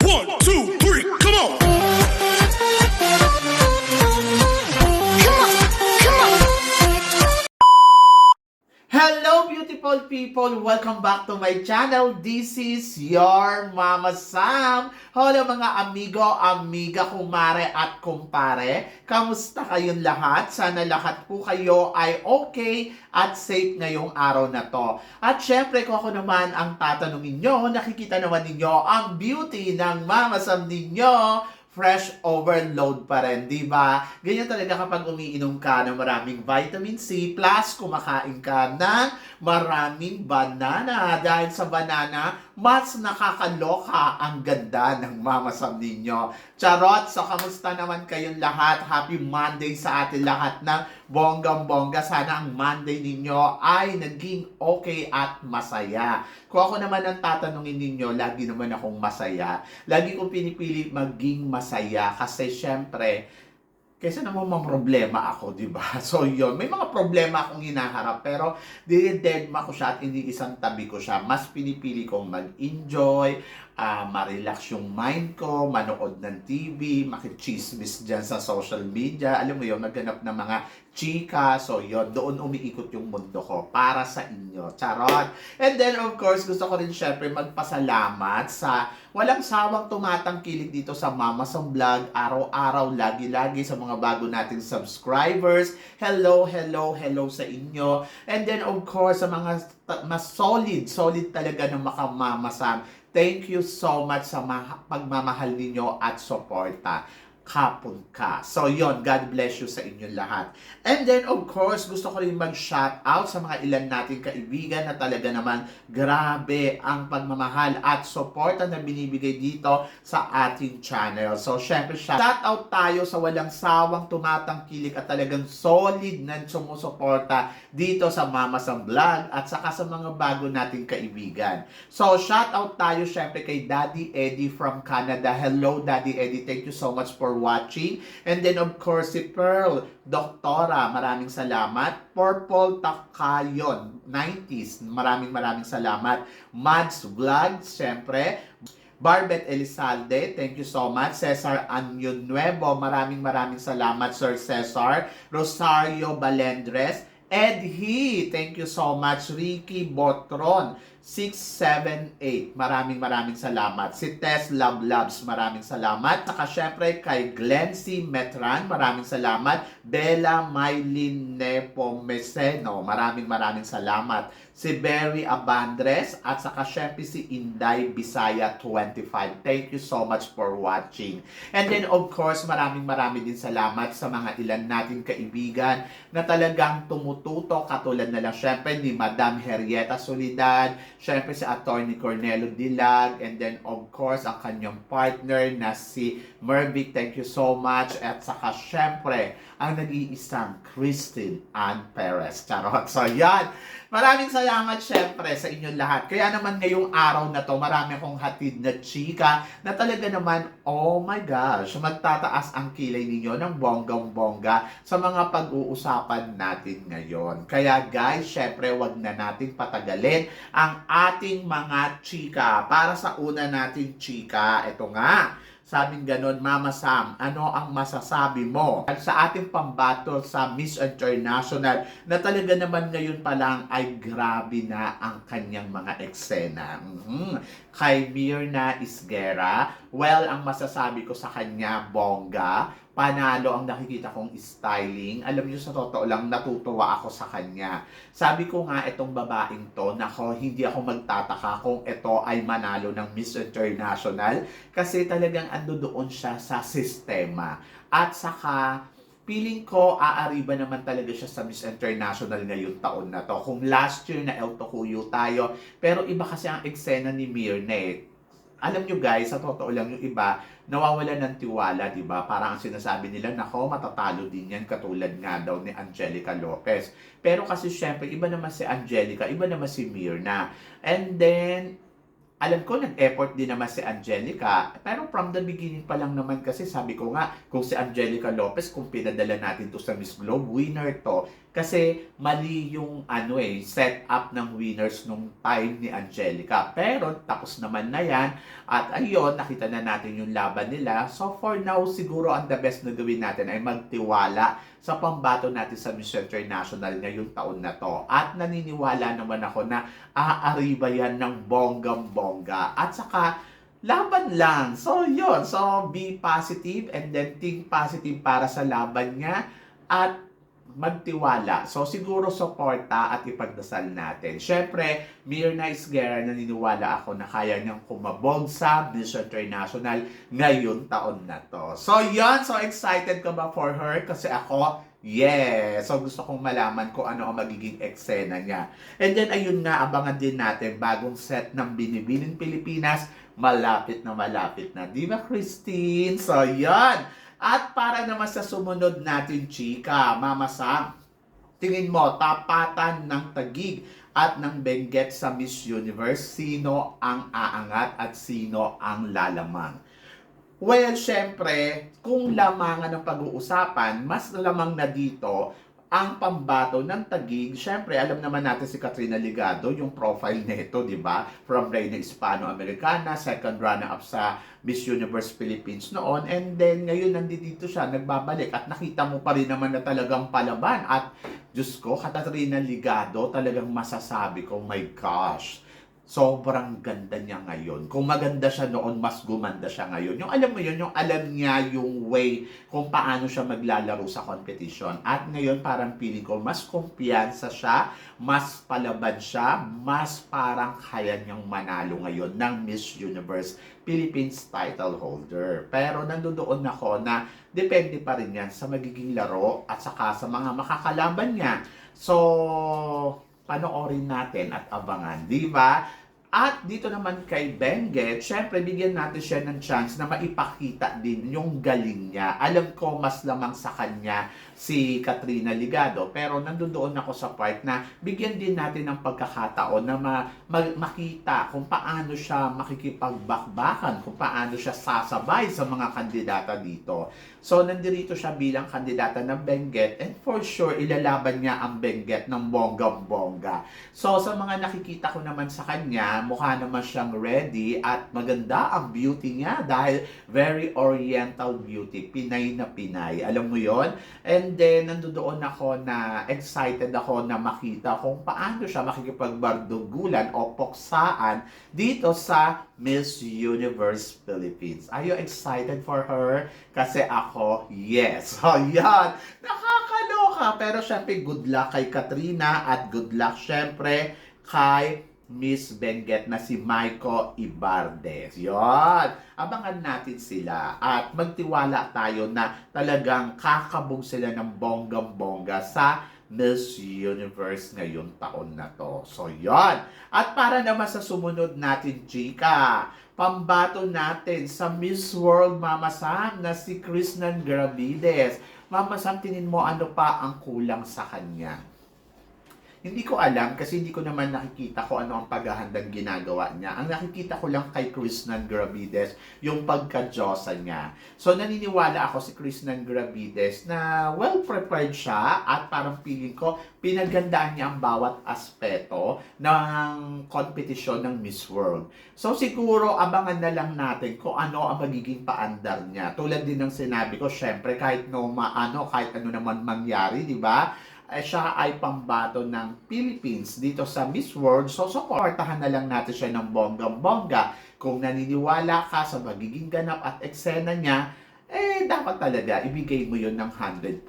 1, 2, 3, come on! Hello beautiful people! Welcome back to my channel. This is your Mama Sam. Hello mga amigo, amiga, kumare at kumpare. Kamusta kayong lahat? Sana lahat po kayo ay okay at safe ngayong araw na to. At syempre kung ako naman ang tatanungin nyo, nakikita naman ninyo ang beauty ng Mama Sam ninyo. Fresh overload pa rin, di ba? Ganyan talaga kapag umiinom ka ng maraming vitamin C plus kumakain ka ng maraming banana. Dahil sa banana, mas nakakaloka ang ganda ng Mama Sam ninyo. Charot! So, kamusta naman kayong lahat? Happy Monday sa atin lahat ng bonggang-bongga. Sana ang Monday ninyo ay naging okay at masaya. Kung ako naman ang tatanungin ninyo, lagi naman akong masaya. Lagi kong pinipili maging masaya kasi syempre, kaysa naman problema ako, di ba? So yun, may mga problema akong hinaharap pero dinidedma ko siya at hindi isang tabi ko siya. Mas pinipili kong mag-enjoy, ma-relax yung mind ko, manood ng TV, makichismis dyan sa social media. Alam mo yun, maghanap ng mga chika. So yun, doon umiikot yung mundo ko para sa inyo. Charot! And then of course, gusto ko rin syempre magpasalamat sa walang sawang tumatangkilik dito sa Mama Sam Vlog. Araw-araw, lagi-lagi sa mga bago nating subscribers. Hello, hello, hello sa inyo. And then of course, sa mga mas solid talaga ng Mama Sam. Thank you so much sa pagmamahal ninyo at suporta. Kapon ka. So yon, God bless you sa inyong lahat. And then of course, gusto ko rin mag-shout out sa mga ilan nating kaibigan na talaga naman grabe ang pagmamahal at suporta na binibigay dito sa ating channel. So syempre, shout out tayo sa walang sawang tumatangkilik at talagang solid na sumusuporta dito sa Mama Sam Vlog at saka sa mga bago nating kaibigan. So shout out tayo syempre kay Daddy Eddie from Canada. Hello Daddy Eddie, thank you so much for watching. And then of course si Pearl Doktora, maraming salamat. Purple Takayon 90s, maraming salamat. Mads Vlog, syempre. Barbet Elizalde, thank you so much. Cesar Anyon Nuevo, maraming salamat Sir Cesar. Rosario Balendres, Ed He, thank you so much. Ricky Botron 678, maraming salamat. Si Tess Love Loves, maraming salamat. Saka syempre kay Glency Metran, maraming salamat. Bella Maylin Nepomeseno, maraming salamat. Si Berry Abandres at saka syempre si Inday Bisaya 25. Thank you so much for watching. And then of course, maraming din salamat sa mga ilan nating kaibigan na talagang tumututo katulad na lang syempre ni Madam Henrietta Solidad, syempre si Attorney Cornelo Dilag, and then of course ang kanyang partner na si Mervic, thank you so much. At saka syempre ang nag-iisang Christine Ann Perez. Charot. So yan, maraming salamat syempre sa inyong lahat. Kaya naman ngayong araw na to, marami akong hatid na chika na talaga naman, oh my gosh, magtataas ang kilay ninyo ng bonggang-bongga sa mga pag-uusapan natin ngayon. Kaya guys, syempre wag na nating patagalin ang ating mga chika. Para sa una nating chika, ito nga, sabing ganon, Mama Sam, ano ang masasabi mo sa ating pambato sa Miss International na talaga naman ngayon pa lang ay grabe na ang kanyang mga eksena? Kay Mirna Isguera, well, ang masasabi ko sa kanya, bongga, panalo ang nakikita kong styling. Alam niyo, sa totoo lang, natutuwa ako sa kanya. Sabi ko nga, itong babaeng to, nako, hindi ako magtataka kung ito ay manalo ng Miss International kasi talagang ando doon siya sa sistema. At saka, feeling ko, aariba naman talaga siya sa Miss International ngayong taon na to. Kung last year na El Tocuyo tayo, pero iba kasi ang eksena ni Mirna. Alam nyo guys, sa totoo lang yung iba, nawawala ng tiwala, di ba? Parang ang sinasabi nila, nako, matatalo din yan, katulad nga daw ni Angelica Lopez. Pero kasi syempre, iba naman si Angelica, iba naman si Mirna. And then, alam ko nag-effort din naman si Angelica, pero from the beginning pa lang naman kasi sabi ko nga, kung si Angelica Lopez, kung pinadala natin to sa Miss Globe, winner to. Kasi mali yung set up ng winners nung time ni Angelica. Pero tapos naman na yan, at ayun, nakita na natin yung laban nila. So for now, siguro ang the best na gawin natin ay magtiwala sa pambato natin sa Miss International ngayong taon na to. At naniniwala naman ako na aariba yan ng bonggang-bongga. At saka, laban lang. So, yun. So, be positive and then think positive para sa laban niya at magtiwala. So, siguro suporta at ipagdasal natin. Siyempre, Mirna Isguera, naniniwala ako na kaya niyang kumabog sa Miss International ngayon taon na to. So, yun. So, excited ka ba for her? Kasi ako, yes. So, gusto kong malaman kung ano ang magiging eksena niya. And then, ayun nga, abangan din natin bagong set ng Binibining Pilipinas. Malapit na. Di ba, Christine? So, yan. At para naman sa sumunod natin, chika, Mama Sam, tingin mo, tapatan ng Taguig at ng Benguet sa Miss Universe, sino ang aangat at sino ang lalamang? Well, syempre, kung lamangan ng pag-uusapan, mas lamang na dito ang pambato ng Taguig. Syempre, alam naman natin si Katrina Ligado, yung profile nito, di ba? From Reina Hispano-Americana, second runner-up sa Miss Universe Philippines noon. And then, ngayon nandito siya, nagbabalik. At nakita mo pa rin naman na talagang palaban. At, Diyos ko, Katrina Ligado, talagang masasabi ko, my gosh, sobrang ganda niya ngayon. Kung maganda siya noon, mas gumanda siya ngayon. Yung alam mo yun, yung alam niya yung way kung paano siya maglalaro sa competition. At ngayon parang feeling ko, mas kumpiyansa siya, mas palaban siya, mas parang kaya niyang manalo ngayon ng Miss Universe Philippines title holder. Pero nandoon ako na depende pa rin yan sa magiging laro at saka sa mga makakalaban niya. So, panoorin natin at abangan, di ba? At dito naman kay Benguet, syempre bigyan natin siya ng chance na maipakita din yung galing niya. Alam ko mas lamang sa kanya si Katrina Ligado, pero nandoon ako sa part na bigyan din natin ng pagkakataon na makita kung paano siya makikipagbakbakan, kung paano siya sasabay sa mga kandidata dito. So, nandito siya bilang kandidata ng Benguet and for sure, ilalaban niya ang Benguet ng bonggang-bongga. So, sa mga nakikita ko naman sa kanya, mukha naman siyang ready at maganda ang beauty niya dahil very oriental beauty, Pinay na Pinay. Alam mo yon? And then, nandoon ako na excited ako na makita kung paano siya makikipagbardugulan o poksaan dito sa Miss Universe Philippines. Are you excited for her? Kasi ako, yes. So, yan. Nakakaloka. Pero syempre, good luck kay Katrina at good luck syempre kay Miss Benguet na si Maiko Ibardes. Yon. Abangan natin sila at magtiwala tayo na talagang kakabog sila ng bonggang-bongga sa Miss Universe ngayong taon na to. So, yon. At para naman sa sumunod natin, chika, pambato natin sa Miss World Mama Sam na si Krishnan Gravides. Mama Sam, tingin mo ano pa ang kulang sa kanya? Hindi ko alam kasi hindi ko naman nakikita kung ano ang paghahandang ginagawa niya. Ang nakikita ko lang kay Krishnan Gravides, yung pagka-Diyosa niya. So naniniwala ako si Krishnan Gravides na well-prepared siya at parang feeling ko pinagandaan niya ang bawat aspeto ng kompetisyon ng Miss World. So siguro abangan na lang natin kung ano ang magiging paandar niya. Tulad din ng sinabi ko, syempre kahit kahit ano naman mangyari, di ba? Siya ay pambato ng Philippines dito sa Miss World. So, supportahan na lang natin siya ng bonggang-bongga. Kung naniniwala ka sa magiging ganap at eksena niya, dapat talaga ibigay mo yun ng 100%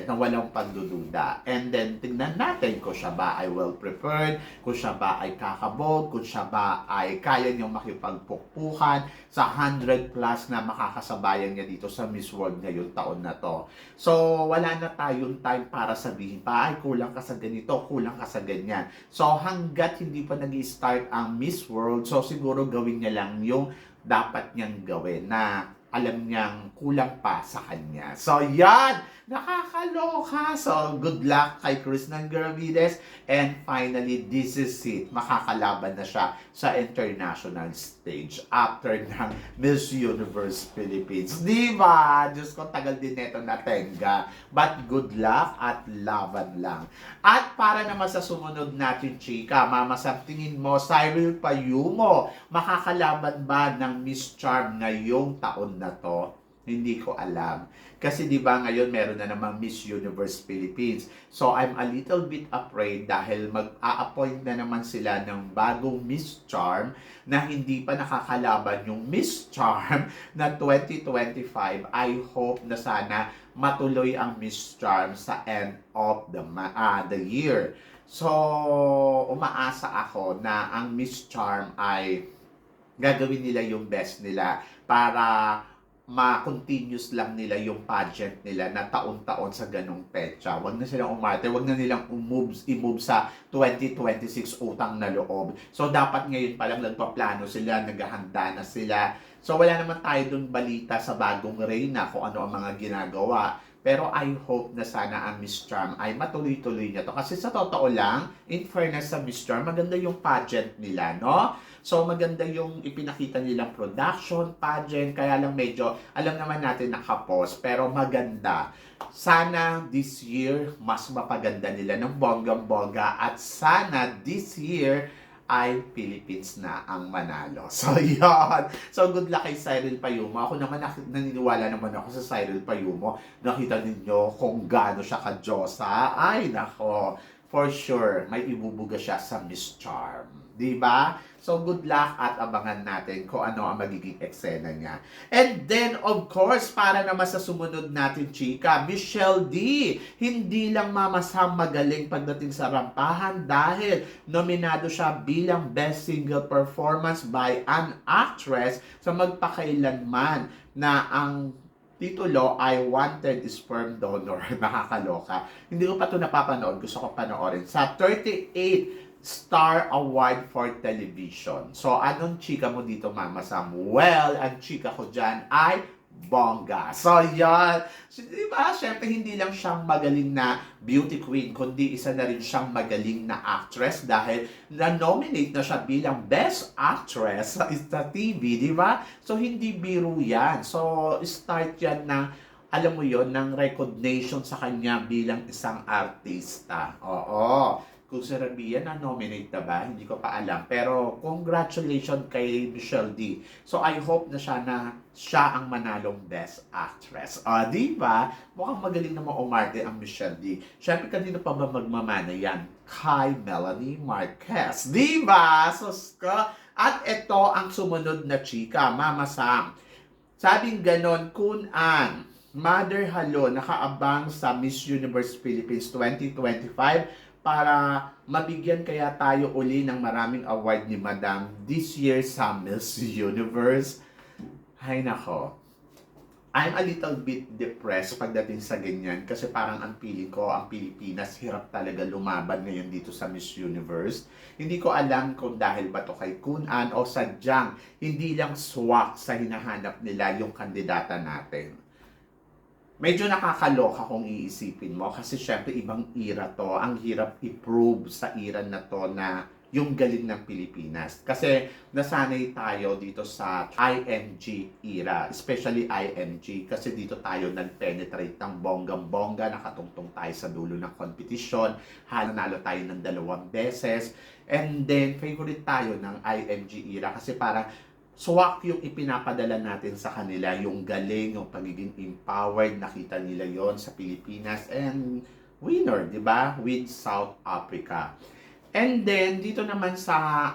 na walang pagdududa. And then, tingnan natin kung siya ba ay well-prepared, kung siya ba ay kakabog, kung siya ba ay kaya niyang makipagpukpukan sa 100 plus na makakasabayan niya dito sa Miss World ngayon taon na to. So, wala na tayong time para sabihin pa, ay kulang ka sa ganito, kulang ka sa ganyan. So, hanggat hindi pa nag-start ang Miss World, so siguro gawin niya lang yung dapat niyang gawin na alam niyang kulang pa sa kanya. So, yan! Nakakaloka! So, good luck kay Krishnan Garavides. And finally, this is it. Makakalaban na siya sa international stage after ng Miss Universe Philippines. Di ba? Diyos ko, tagal din neto na tenga. But good luck at laban lang. At para naman sa sumunod natin, chika, Mama Sam, tingin mo, Cyril Payumo, makakalaban ba ng Miss Charm ngayong taon na to? Hindi ko alam. Kasi di ba ngayon meron na namang Miss Universe Philippines. So I'm a little bit afraid dahil mag-a-appoint na naman sila ng bagong Miss Charm na hindi pa nakakalaban yung Miss Charm na 2025. I hope na sana matuloy ang Miss Charm sa end of the year. So umaasa ako na ang Miss Charm ay gagawin nila yung best nila para ma-continuous lang nila yung pageant nila na taon-taon sa ganong petsa. Huwag na silang umarte, huwag na nilang i-move sa 2026 utang na loob. So, dapat ngayon pa lang nagpaplano sila, naghahanda na sila. So, wala naman tayo dun balita sa bagong reyna kung ano ang mga ginagawa. Pero I hope na sana ang Miss Charm ay matuloy-tuloy niya to. Kasi sa totoo lang, in fairness sa Miss Charm, maganda yung pageant nila, no? So, maganda yung ipinakita nilang production, pageant, kaya lang medyo, alam naman natin nakapos, pero maganda. Sana this year, mas mapaganda nila ng bonggang-bongga at sana this year, ay Philippines na ang manalo. So, yun. So, good luck kay Cyril Payumo. Ako naman, naniniwala naman ako sa Cyril Payumo. Nakita ninyo kung gaano siya ka-Diyosa. Ay, nako. For sure, may ibubuga siya sa Miss Charm. Diba? So, good luck at abangan natin kung ano ang magiging eksena niya. And then, of course, para naman sa sumunod natin, chika, Michelle D. Hindi lang Mama Sam magaling pagdating sa rampahan dahil nominado siya bilang Best Single Performance by an Actress sa magpakailanman na ang titulo ay Wanted Sperm Donor. Nakakaloka. Hindi ko pa ito napapanood. Gusto ko panoorin. Sa 38 Star Award for Television. So, anong chika mo dito, Mama Sam? Well, ang chika ko dyan ay bongga. So, yan. So, diba, syempre, hindi lang siyang magaling na beauty queen, kundi isa na rin siyang magaling na actress dahil na-nominate na siya bilang Best Actress sa TV, di ba? So, hindi biro yan. So, start yan ng, alam mo yon, ng recognition sa kanya bilang isang artista. Oo. Kung si Rabia na-nominate na ba? Hindi ko pa alam. Pero congratulations kay Michelle D. So I hope na siya ang manalong Best Actress. Di ba? Mukhang magaling na umarte ang Michelle D. Siyempre, kanino pa ba magmamana yan? Kay Melanie Marquez. Di ba? At ito ang sumunod na chika, Mama Sam. Sabing ganon, Kun-an, Mother Halo, nakaabang sa Miss Universe Philippines 2025 para mabigyan kaya tayo uli ng maraming award ni Madam this year sa Miss Universe. Hay nako. I'm a little bit depressed pagdating sa ganyan kasi parang ang feeling ko, ang Pilipinas, hirap talaga lumaban ngayon dito sa Miss Universe. Hindi ko alam kung dahil ba to kay Kun-an o sadyang hindi lang swak sa hinahanap nila yung kandidata natin. Medyo nakakaloka kung iisipin mo kasi syempre ibang era to. Ang hirap i-prove sa era na to na yung galing ng Pilipinas. Kasi nasanay tayo dito sa IMG era, especially IMG kasi dito tayo nag-penetrate ng bonggang-bongga, nakatungtong tayo sa dulo ng kompetisyon, nanalo tayo ng 2 beses, and then favorite tayo ng IMG era kasi parang swak yung ipinapadala natin sa kanila, yung galing, yung pagiging empowered, nakita nila yon sa Pilipinas, and winner, di ba? With South Africa. And then, dito naman sa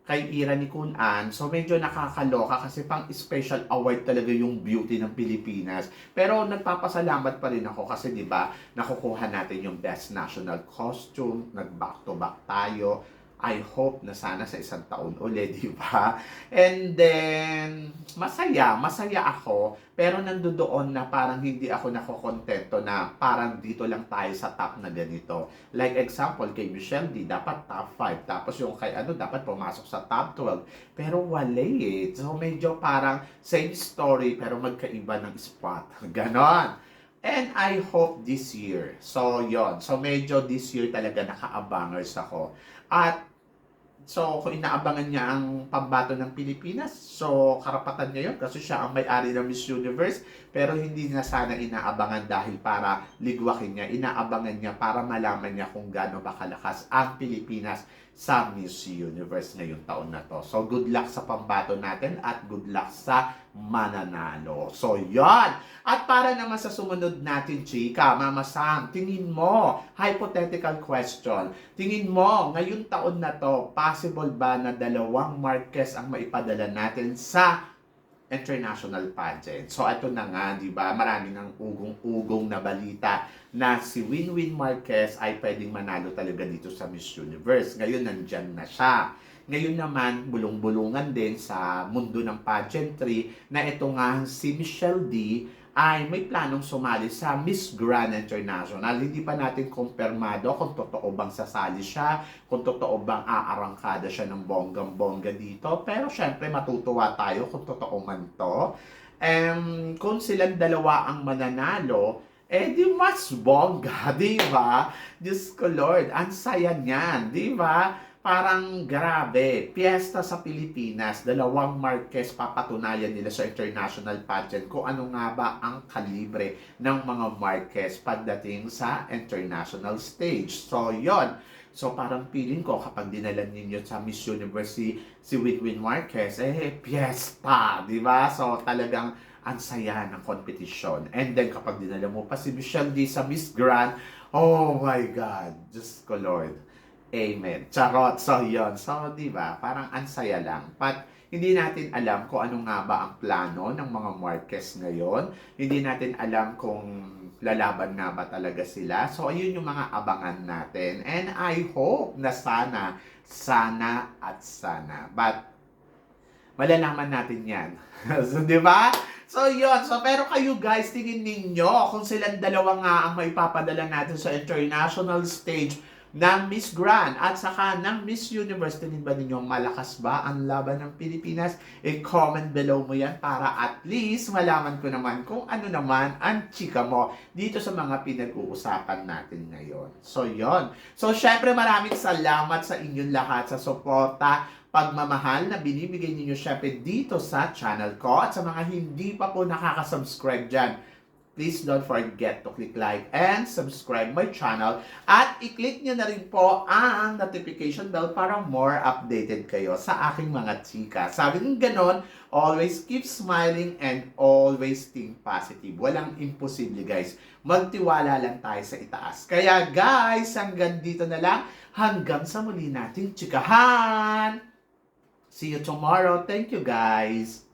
kay Ira ni Kun-an, so medyo nakakaloka kasi pang special award talaga yung beauty ng Pilipinas. Pero nagpapasalamat pa rin ako kasi di ba nakukuha natin yung Best National Costume, nag back to back tayo. I hope na sana sa isang taon ulit, di ba? And then, masaya ako, pero nandoon na parang hindi ako nakokontento na parang dito lang tayo sa top na ganito. Like example, kay Michelle D, dapat top 5, tapos yung kay dapat pumasok sa top 12, pero wala eh. So medyo parang same story, pero magkaiba ng spot. Ganon. And I hope this year. So, yon. So, medyo this year talaga naka-abangers ako. At so, kung inaabangan niya ang pambato ng Pilipinas, so karapatan niya yun kasi siya ang may-ari ng Miss Universe, pero hindi niya sana inaabangan dahil para ligwakin niya, inaabangan niya para malaman niya kung gaano ba kalakas ang Pilipinas sa Miss Universe ngayong taon na to. So, good luck sa pambato natin at good luck sa mananalo. So, yon. At para naman sa sumunod natin, chika, Mama Sam, tingin mo, hypothetical question, tingin mo, ngayong taon na to, possible ba na 2 Marquez ang maipadala natin sa international pageant? So, ito na nga, di ba? Maraming ang ugong-ugong na balita na si Winwin Marquez ay pwedeng manalo talaga dito sa Miss Universe. Ngayon, nandyan na siya. Ngayon naman, bulong-bulungan din sa mundo ng pageantry na ito nga si Michelle D ay may planong sumali sa Miss Grand International. Hindi pa natin kumpirmado kung totoo bang sasali siya, kung totoo bang aarangkada siya ng bonggang-bongga dito. Pero syempre matutuwa tayo kung totoo man to. Kung silang dalawa ang mananalo, di mas bongga, di ba? Diyos ko Lord, ang saya niyan, di ba? Parang grabe, piyesta sa Pilipinas, 2 Marquez papatunayan nila sa international pageant kung ano nga ba ang kalibre ng mga Marquez pagdating sa international stage. So, yon. So, parang feeling ko kapag dinala ninyo sa Miss Universe si Winwin Marquez, piyesta, di ba? So, talagang ang saya ng competition. And then, kapag dinala mo pa si Michelle D sa Miss Grand, oh my God, Diyos ko Lord. Amen. Charot. So, yun. So, di ba? Parang ansaya lang. But, hindi natin alam kung ano nga ba ang plano ng mga Marquez ngayon. Hindi natin alam kung lalaban nga ba talaga sila. So, ayun yung mga abangan natin. And I hope na sana at sana. But, malalaman natin yan. So, di ba? So, yun. So, pero kayo guys, tingin ninyo kung silang dalawa nga ang maipapadala natin sa international stage ng Miss Grand at saka ng Miss Universe, tingin ba ninyo malakas ba ang laban ng Pilipinas? I-comment below mo yan para at least malaman ko naman kung ano naman ang chika mo dito sa mga pinag-uusapan natin ngayon. So, yon. So, syempre maraming salamat sa inyong lahat sa suporta, pagmamahal na binibigay ninyo syempre dito sa channel ko at sa mga hindi pa po nakaka-subscribe dyan. Please don't forget to click like and subscribe my channel at i-click nyo na rin po ang notification bell para more updated kayo sa aking mga chika. Sabi ng ganon, always keep smiling and always think positive. Walang imposible guys. Magtiwala lang tayo sa itaas. Kaya guys, hanggang dito na lang. Hanggang sa muli nating chikahan. See you tomorrow. Thank you guys.